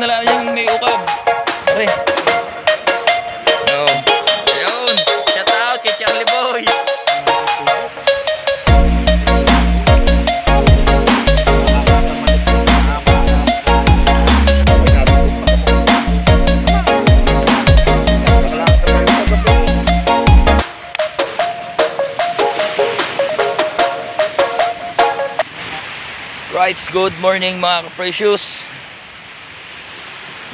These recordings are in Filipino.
na lang yung may ukab. Pare. Oh. Ayun. Shout out kay Charlie Boy. Right, good morning mga ka-precious.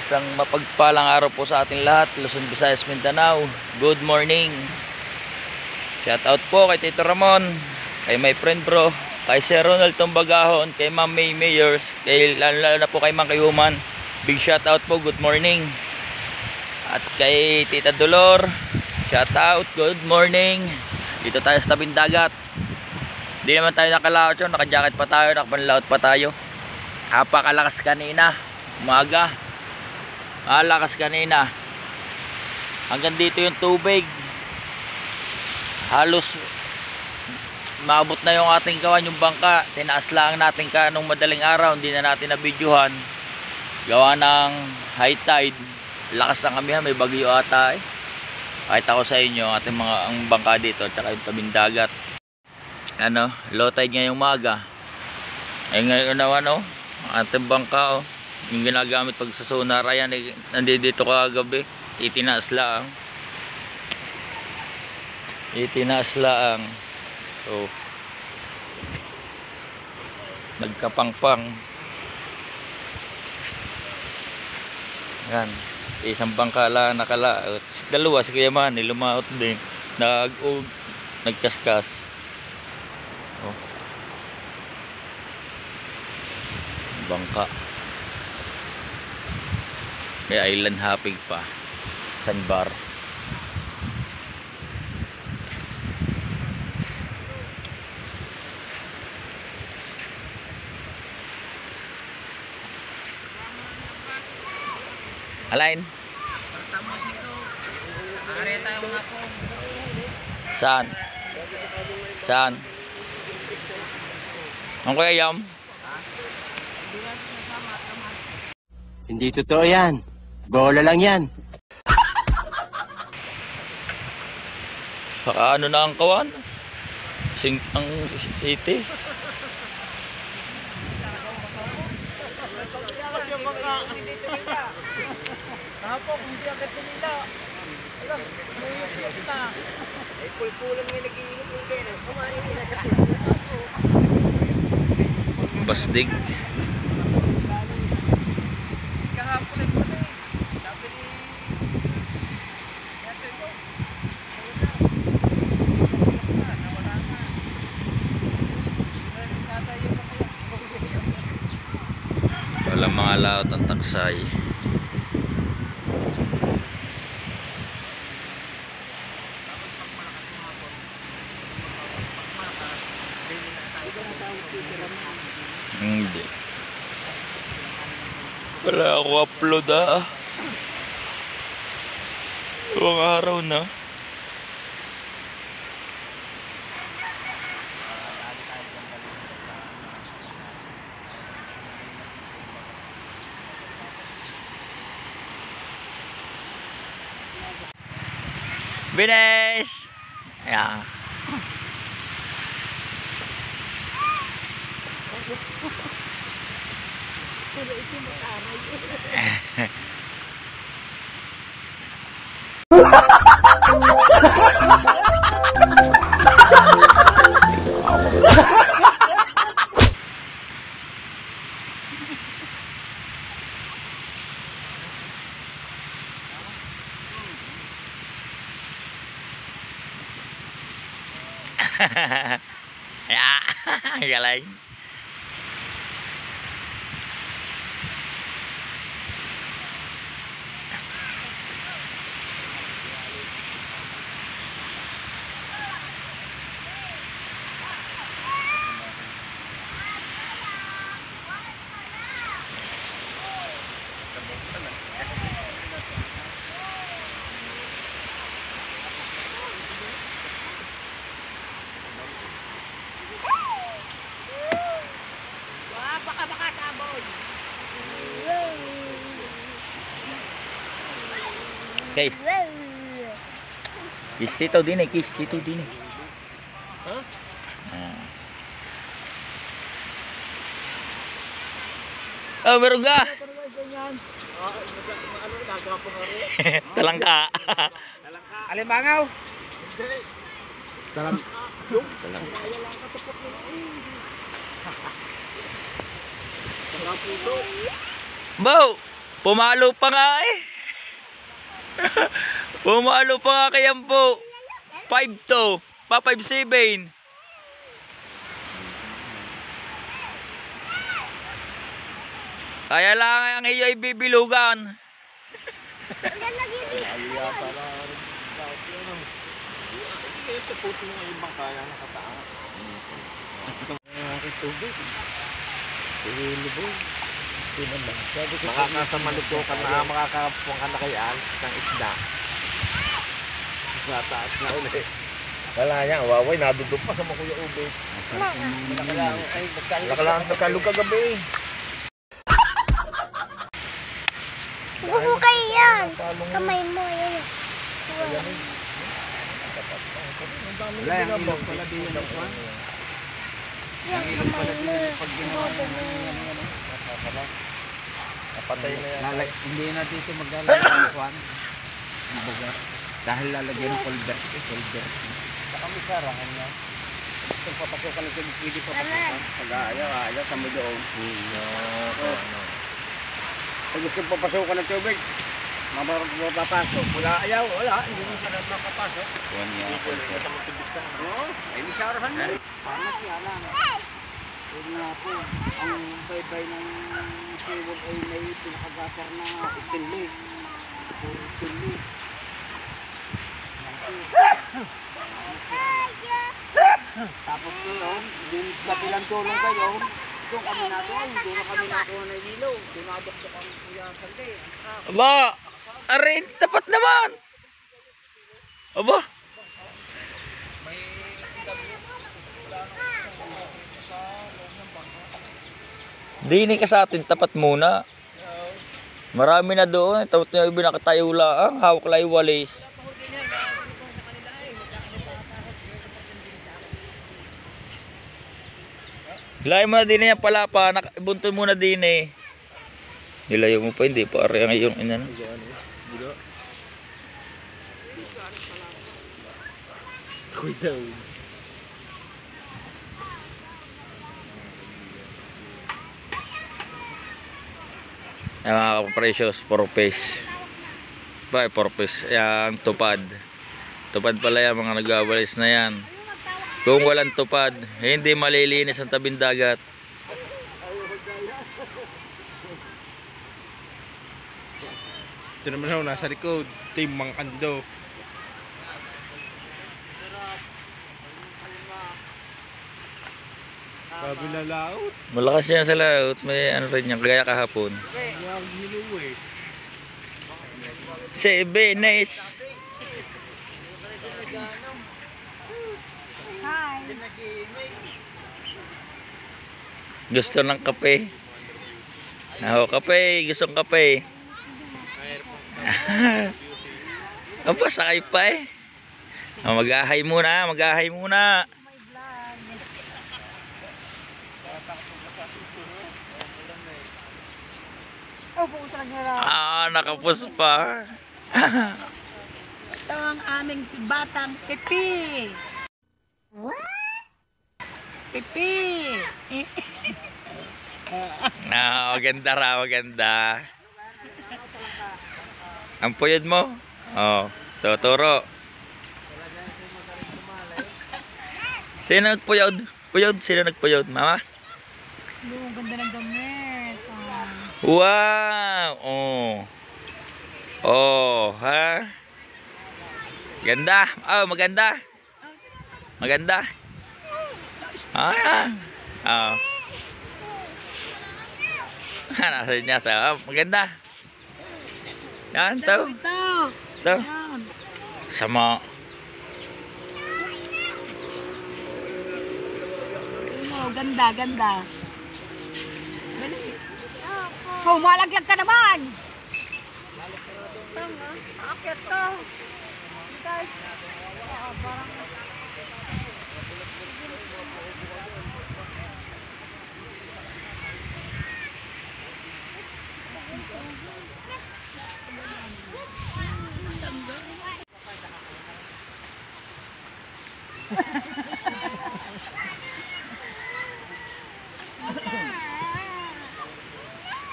Isang mapagpalang araw po sa ating lahat, Luzon, Visayas, Mindanao. Good morning. Shout out po kay Tito Ramon, kay my friend bro, kay Sir Ronald Tumbagahon, kay Ma'am May Mayors, kay lalo na po kay Mang Kayuman. Big shout out po, good morning. At kay Tita Dolor, shout out, good morning. Dito tayo sa tabing dagat. Hindi naman tayo nakalaot yun, naka-jacket pa tayo, nakapanlaot pa tayo. Napakalakas kanina, umaga. Malakas kanina. Hanggang dito yung tubig. Halos maabot na yung ating kawan, yung bangka. Tinaas lang natin ka nung madaling araw, hindi na natin nabidyohan. Gawa ng high tide. Lakas ng kami, may bagyo ata eh. Kahit ako sa inyo, ating mga ang bangka dito, tsaka yung tabing dagat. Ano, low tide ngayong umaga. Ay ngayon na ano, ating bangka oh, yung ginagamit pag sa sonar, ayan eh, nandito kagabi, itinaas lang. Itinaas lang. So nagkapangpang. Yan, isang bangka lang nakalaot. Dalawa si Kuya Manny lumaot din. Nagkaskas. Oh. Bangka. May island hopping pa. Sandbar. Alain? Saan? Saan? Ang Kuya Yam? Hindi totoo yan. Bola lang yan. Saka ano na ang kawan? Ang city. Kapok, hindi agad nila. Alam, mayroon na. Ay, kulpulan may nag-iinit yung gano'n. Kumain nila. Basdig. Kahapon ay pala eh. Sabi ni... Yato ito. Nawala na. Nasa iyo pa kaya. Walang mga laot ang taksay. Hindi. Wala ako upload ah. Iwang araw na. Binis! Ayan. Ya, galing. Okay. Kiss dito din eh. Kiss dito din eh. Ha? Oh, meron ka. Ganyan. Ano, nagapo nga rin. Talangka. Alimangaw. Talang. Bo, pumalo pa nga eh. Pumalo pa nga kay Ambo. 5-2. Pa 5-7. Kaya lang ang iyo ay bibilugan. Makakasamalito ka na, makakapuang ka na kayaan ng isda. Mataas na ulit. Wala niya, waway, nadudog pa sa mga Kuya Ube. Nakalaan nagkalog kagabi. Huhukay yan. Kamay mo, yan. Wala, yung ilog pala din yung lakwan. Yung ilog pala din yung pag ginawa ng napatay na yan. Hindi na dito maglalagay ng lakwan. Dahil lalagyan ng folder. Saka may sarangan na. Kung papasukan ito, pwede papasukan. Pag-ayaw, kami doon. Pag gusto papasukan ng tubig, mapapasok. Wala ayaw, wala. Hindi mo pa na makapasok. Hindi ko na magtubig ka. Oo, ay may sarahan na. Paano siya lang? Huwag nga po, ang baybay ng siwag ay may pinakagatar na stainless. Puro stainless. Tapos ngayon, din sa pilang tulong kayo, doon kami na doon na kami nakuha na ilaw, doon nadokdok ang Kuya Sante. Aba, arin, tapat naman. Aba. May gabi, wala na sa loob ng bangka. Dini ka sa atin, tapat muna. Marami na doon. Tapos na yung binakatayo lang. Hawak lang yung walis. Hilayo mo na din yan pala pa. Ibuntun mo na din eh. Hilayo mo pa, hindi pa. Ari ang iyong ina. Ay mga kaprecious, porpes. Ba, porpes. Yang tupad. Tupad pala yan, mga nagwawalis na yan. Kung walang tupad, hindi malilinis ang tabing dagat. Ito naman ako nasa likod, Team Mangkando. Bago na laot. Malakas yan sa laut. May ano rin yan, kagaya kahapon. Huwag hilaw eh. Sebenes. Hi. Gusto ng kape. Ako, kape. Gustong kape. Ang pasakay pa eh. Mag-ahay muna. Mag-ahay muna. Oh, buong talaga. Nakapos pa. Ito ang aming batang Pipi. Pipi. Maganda raw, maganda. Ang puyod mo? Oh, tuturo. Sino nagpuyod? Puyod? Sino nagpuyod? Mama? Ang ganda ng damit. Wow! Oh. Oh, ha? Ganda. Oh, maganda. Maganda. Oh. Nasa niya sa maganda. Yan, to. To. Sama. Oh, ganda, ganda. Oh, malaglag ka naman. Akyat ka. Guys. Parang...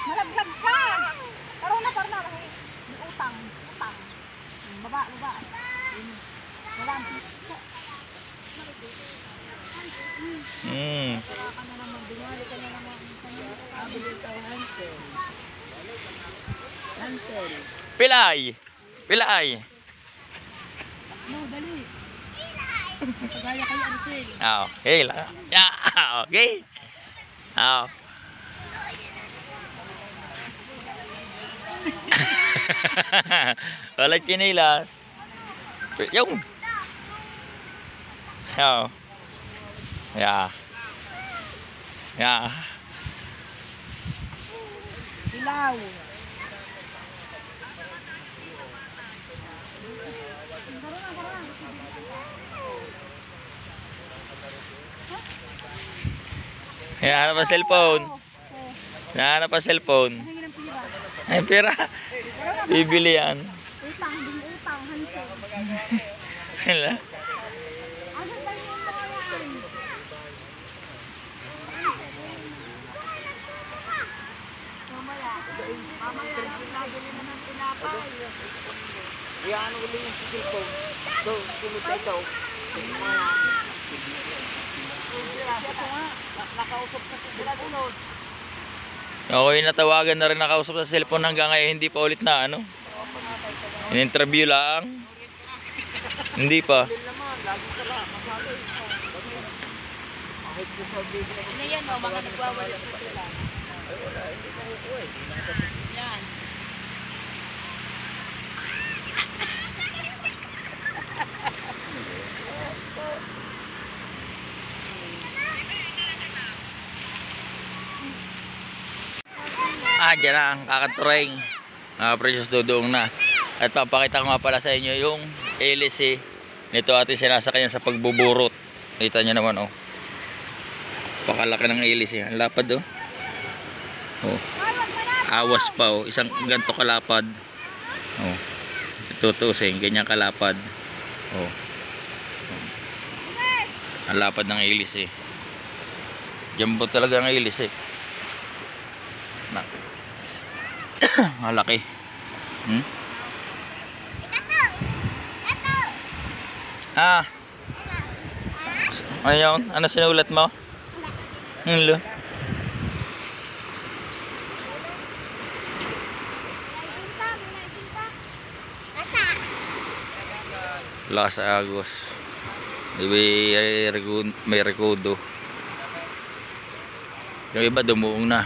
Malaglag ka! Parang na. May utang. Baba. Wala. Hansel. Pilay. No, dali. Pagaya kayo, Hansel. Okay lang. Yeah, okay. Wala chinilas. Yung. Yeah. Ilaw. Hinahanap ang cellphone. Hinahanap ang cellphone. Hingin ng pira. Ay, pera. Bibili yan. Utang, Hansel. Wala. Asan ba yung mga yan? Mamaya, nabili na ng tinapay. Yan ang ulit yung sisil ko. Ito, tulog ka ito. Nakausap na sila sunod. Ako yung natawagan na rin nakausap sa cellphone hanggang ngayon hindi pa ulit na ano. In-interview lang. Hindi pa. Naman, lagi ka lang. Masabi. Kahit ko sa bigla. Ano yan o, mga nagwawalit na sila. Ay, wala. Hindi ko ko eh. Yan. Dyan na ang kakanturing. Mga precious dodoong na. At papakita ko nga pala sa inyo yung hélice nito ating sinasakyan sa pagbuburot. Kita nyo naman oh. Pakalaki ng hélice. Ang lapad oh. Awas pa oh. Isang ganto kalapad. Oh. Tutusin. Ganyan kalapad. Oh. Ang lapad ng hélice. Jumbo talaga ang hélice. Malaki. Ayun, ano sinulat mo? Hello. Las Agos. May rekodo. Yung iba dumuong na.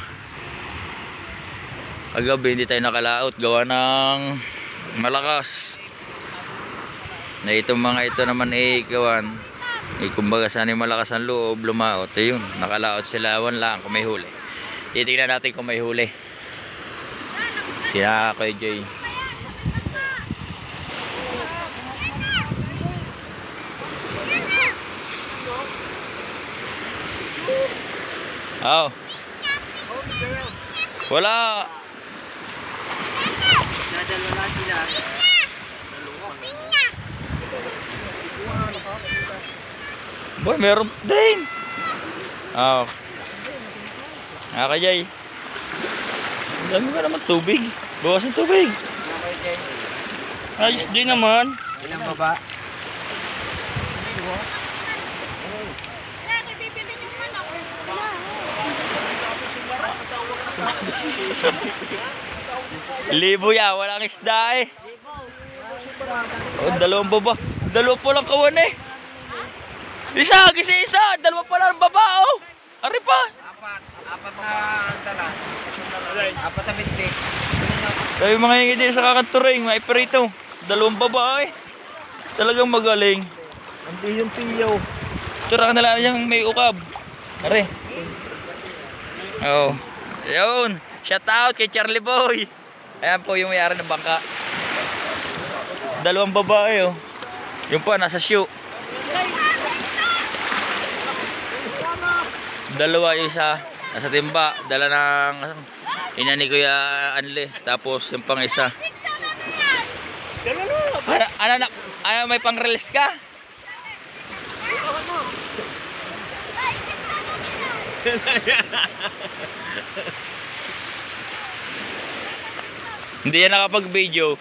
Kagabi hindi tayo nakalaot gawa ng malakas. Na itong mga ito naman gawan. Kumbaga sana malakas ang loob lumaot. Ayun, nakalaot sila awan lang kung may huli. Titingnan natin kung may huli. Sina Kuya Joy. Wala. Nadalala sila. Boy, meron din. Kajay. Ang dami ka naman tubig. Bawas ng tubig. Okay, Jay. Ayos din naman. Ilang baba? Libo ya, walang isda eh. Oh, dalawang baba. Dalawa pa lang kawan eh. Isa, dalawa pa lang baba oh. Ari pa. Apat na dala. Apat na binti. Tayo mga hingi din sa kakanturing, may perito. Dalawang baba eh. Talagang magaling. Ang piyong-piyaw. Tsura ka na lang yung may ukab. Ari. Oh. Yun. Shout out kay Charlie Boy. Ayan po yung may-ari ng bangka. dalawang babae oh. Yung pa nasa shoe. Dalawa, yung isa nasa timba, dala ng ina ni Kuya Anli. Tapos yung pang isa. Ano may pang-release ka? Hindi yan nakapag-video.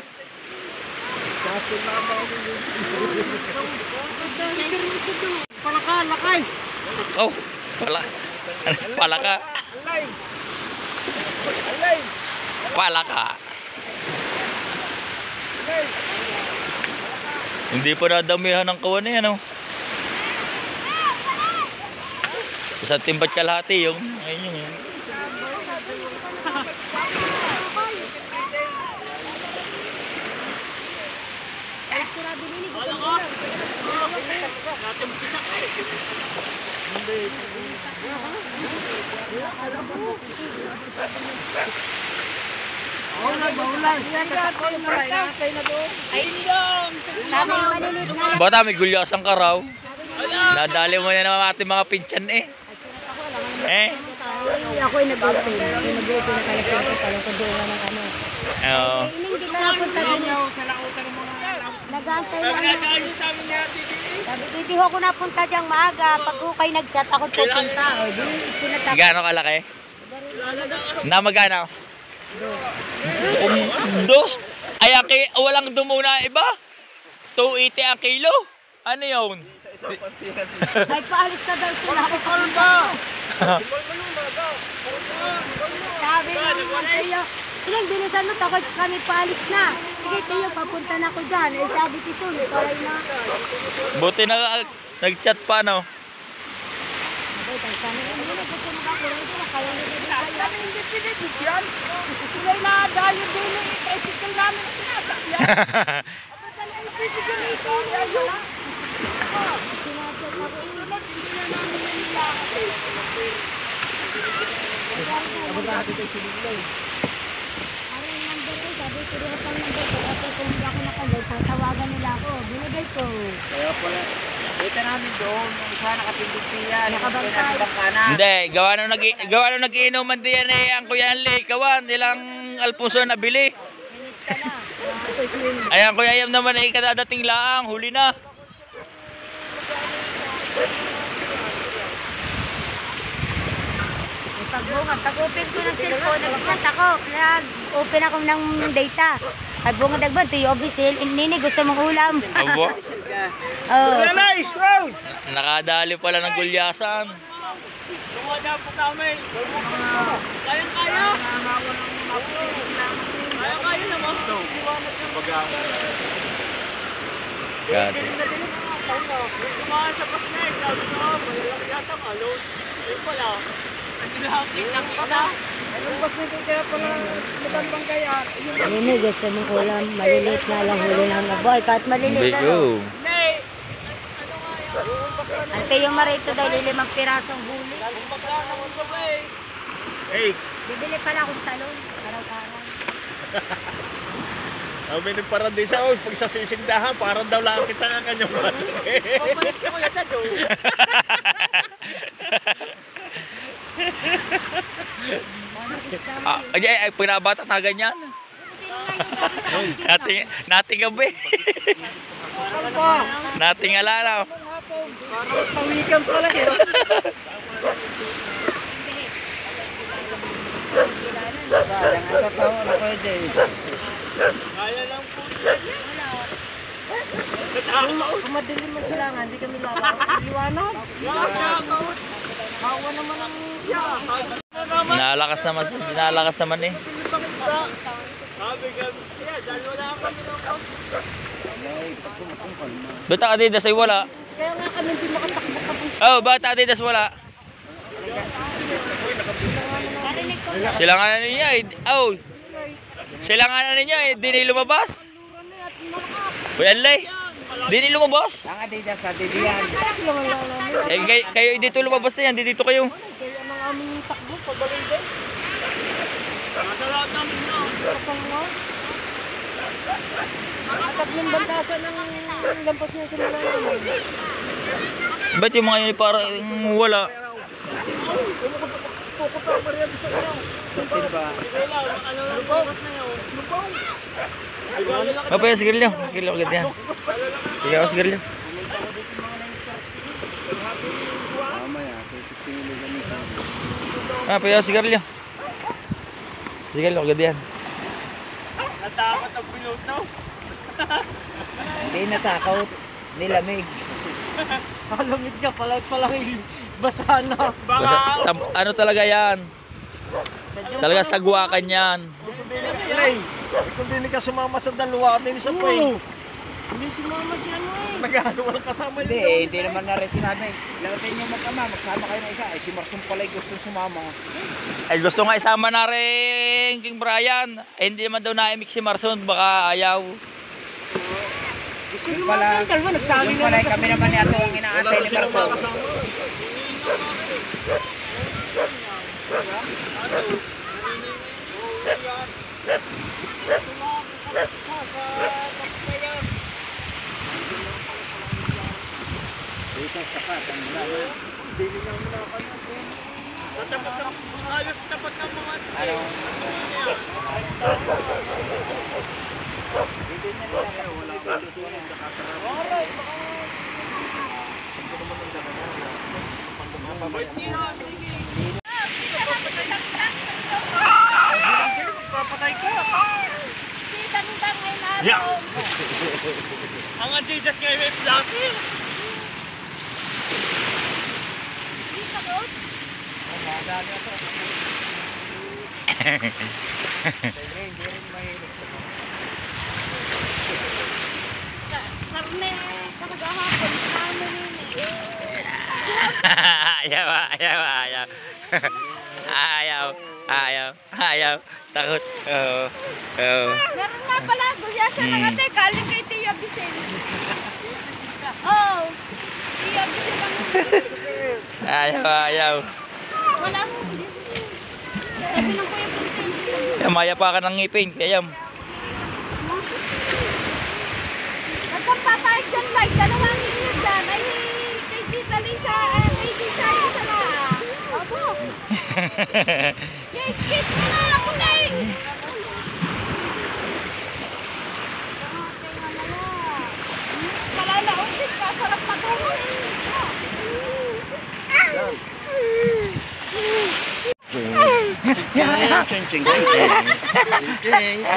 Palaka, lakay. Oh, palaka. Alay. Alay. Palaka. Alay. Hindi pa nadamihan ng kawan na yan oh. Isang timbat kalahati yung ayun yun. Bata, may gulyasang ka raw. Nadali mo na naman ating mga pinchan eh. Ako'y nag-open. Nag-open na kaya ko palang kadungan ng ano. Oo. Hindi ka napunta din. Nag-aantay lang. Sabi, hindi ako napunta diyang maaga. Pag ko kayo nag-chat, ako pupunta. O, di, sinatapos. Gaano kalaki? Na magkano? Dos. Ay, walang dumuna iba? 280 ang kilo? Ano yun? Ay, paalis na daw sila. Ako kalma. Sabi naman sa'yo, silang bilisan mo, takot kami paalis na. Sige tayo, papunta na ako dyan. Eh, sabi ko sulit, paray na. Buti na nag-chat pa no? Okay, tangkana na nila. Kasi makakulang sila, kaya nila kaya. Hindi pinipig yan. Sila'y nakadayo din eh. Tricycle namin na sinasakyan. Apa talaga yung tricycle ito? Yan wala. Sinasakyan ako. Hindi na namin nanilakad. Parang number ko, sabi ko rin ang number ko. Kasi kung hindi ako nakagay, tatawagan nila ako. Binigay ko. Kaya pala, kita namin doon, nung isa nakatindog siya, Nakabantay. Hindi, gawa nung nag-iinuman din yan eh. Ang Kuya Anli, kawan, ilang Alfonso na bili. Minutes ka na. Ito swimming. Ayan, Kuya Yam naman ay kadadating laang, huli na. Pag-open ko ng cellphone, nag-chat ako. Nag-open ako ng data. Ay, bunga dagban, to yung obisil. Nini, gusto mong ulam. Abo, Oh. nakadali pala ng gulyasan. God. Nini, gusto mong ulam. Maliliit na lang huli ng naboy. Kahit maliliit na lang. Bigo. Ang kayo marito dahil 5 pirasong huli. Hey, Bibili pala akong talon. Araw-araw. may nagparang din siya. Pag sa sisigdahan, parang daw lang kita ng kanyang balik. Ay, pinabata na ganyan. Nating gabi. Nating alaraw. Pawikan pala eh. Yang asa tahu na pwede eh. Kaya lang po. Kung madilim man sila nga, hindi kami liwanag. Hawa naman ang Nalakas naman eh. Sabi ka, dahil wala kami ng Bata Adidas ay wala. kaya nga kami hindi makatakbo kapag Oh, bata Adidas wala. Narinig ko. Sila nga na niya eh. Oh. Sila nga na niya eh. Di ni lumabas. Kuya Anli. Di ni lumabas. ang Adidas na didiyan. Sila nga lang. Eh, kayo dito lumabas na yan. Di dito kayo. Kaya nang aming takbo pagaling din. Nasa lahat namin na. Kasang mo. At yung bantasan ng lampas niya sa malaman. Ba't yung mga yun parang wala? Apa ya sigarilyo? Sigarilyo agad yan. Sige ako sigarilyo. Apa ya sigarilyo? Sigarilyo agad yan. Natakot ang piloto. Hindi natakot. Nilamig. Kalamig ka pala basa na. Basta, ano talaga yan? Talaga sagwakan yan. Kung hindi ka sumama sa dalawa, hindi sa puwing. Hindi si mama si ano eh. Nagano walang kasama Hindi naman na rin sinabi. Lautin yung mag-ama, magsama kayo ng isa. Ay, si Marsong pala gustong sumama. Ay gusto nga isama na rin King Brian. Ay hindi naman daw naimik si Marson, baka ayaw. Yung pala, yung pala kami naman ni Ato ang inaantay ni Marsong. Tapat ng mga Ano? papatay ka. Si Tanitang ay naroon. Yeah. Ang Adidas ngayon ay plastic. Hindi sagot. Karne, kakagahapon namin Ayaw, ayaw, ayaw. Ayaw, ayaw, ayaw. Takot. Oo. Oo. Meron nga pala, gulyasan ng ate, galing kay Tia Vicen. Oh, Tia Vicen ang Ayaw, ayaw. wala mo. Sabi ng Kuya Vicen. Maya pa ka ng ngipin. Kayam. Nagkapapayag dyan, Mike. Dalawang inyo dyan. Ay, kay Tita Lisa, kay Tita Lisa na. Opo. Yes, kiss mo na ako na eh. Malalaotin ka, sarap matulog.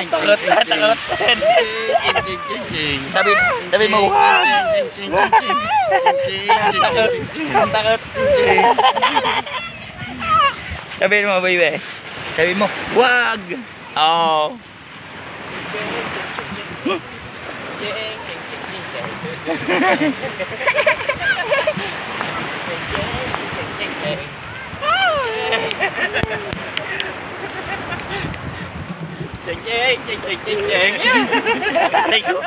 Takot, takot. Sabi mo, wag. Takot. Sabi mo, baby. Sabi mo, wag. Oo. Aray ko.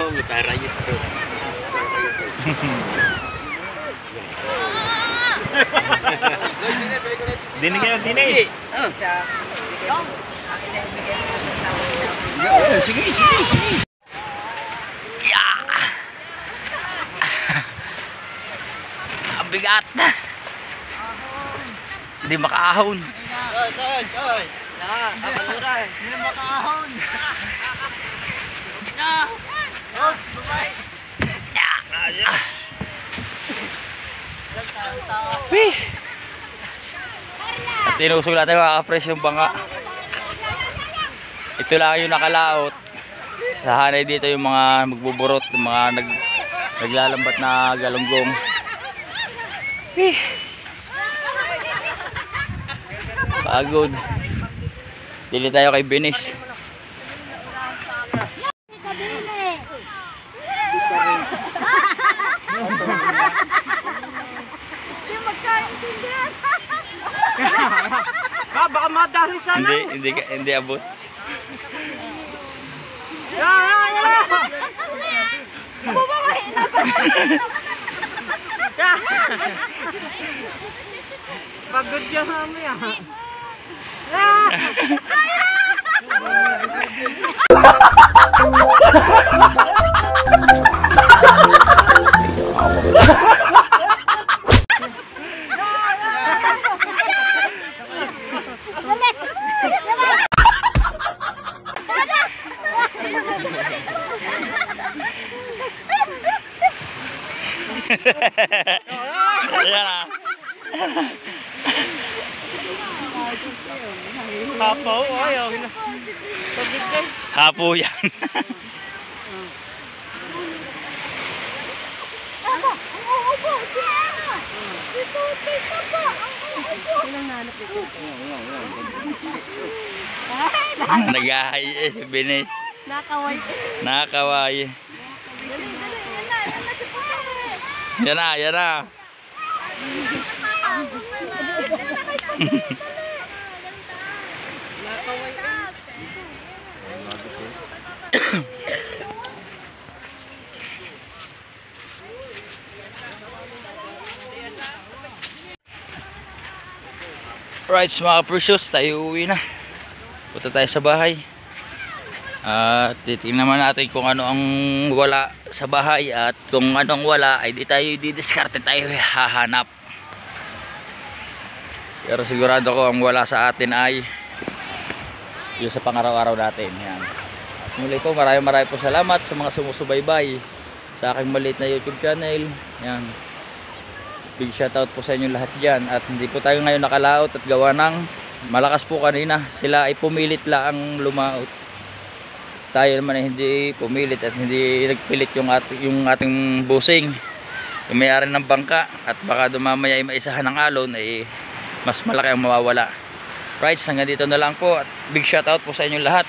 Mutaray ito. Dini kayo, dini. Isa, bigay mo. Akin na ibigay mo. Sige, sige. Yeah! Ang bigat. Hindi makaahon. Yeah! Wih! Tinusog natin mga kapres yung bangka. Ito lang yung nakalaot. Sa hanay dito yung mga magbuburot, yung mga naglalambat na galunggong. Wih! Pagod. Dili tayo kay Benis. Baka madali sa Hindi abot. Pagod yan mamaya. Ayan na. Hapaw, ayaw. Hapo yan. Ako, ang uupo, si Ana. Si Tutoy pa po, ang uupo. Silang nanap dito. Nag-ahay si Benis. Nakaway. Nakakaway. Dali, yan na si Tutoy. Yan na, yan na. Right, mga precious, tayo uwi na. Punta tayo sa bahay. At titingnan naman natin kung ano ang wala sa bahay. At kung anong wala ay di tayo didiskarte, tayo hahanap. Pero sigurado ko ang wala sa atin ay yung sa pangaraw-araw natin. Yan. At muli po, maraming po salamat sa mga sumusubaybay sa aking maliit na YouTube channel. Yan. Big shoutout po sa inyo lahat dyan. At hindi po tayo ngayon nakalaot at gawa ng malakas po kanina. Sila ay pumilit lang lumaot. Tayo naman ay hindi pumilit at hindi nagpilit yung ating busing. Yung may-ari ng bangka. At baka dumamaya ay maisahan ng alon ay mas malaki ang mawawala. Right, hanggang dito na lang po. At big shoutout po sa inyo lahat.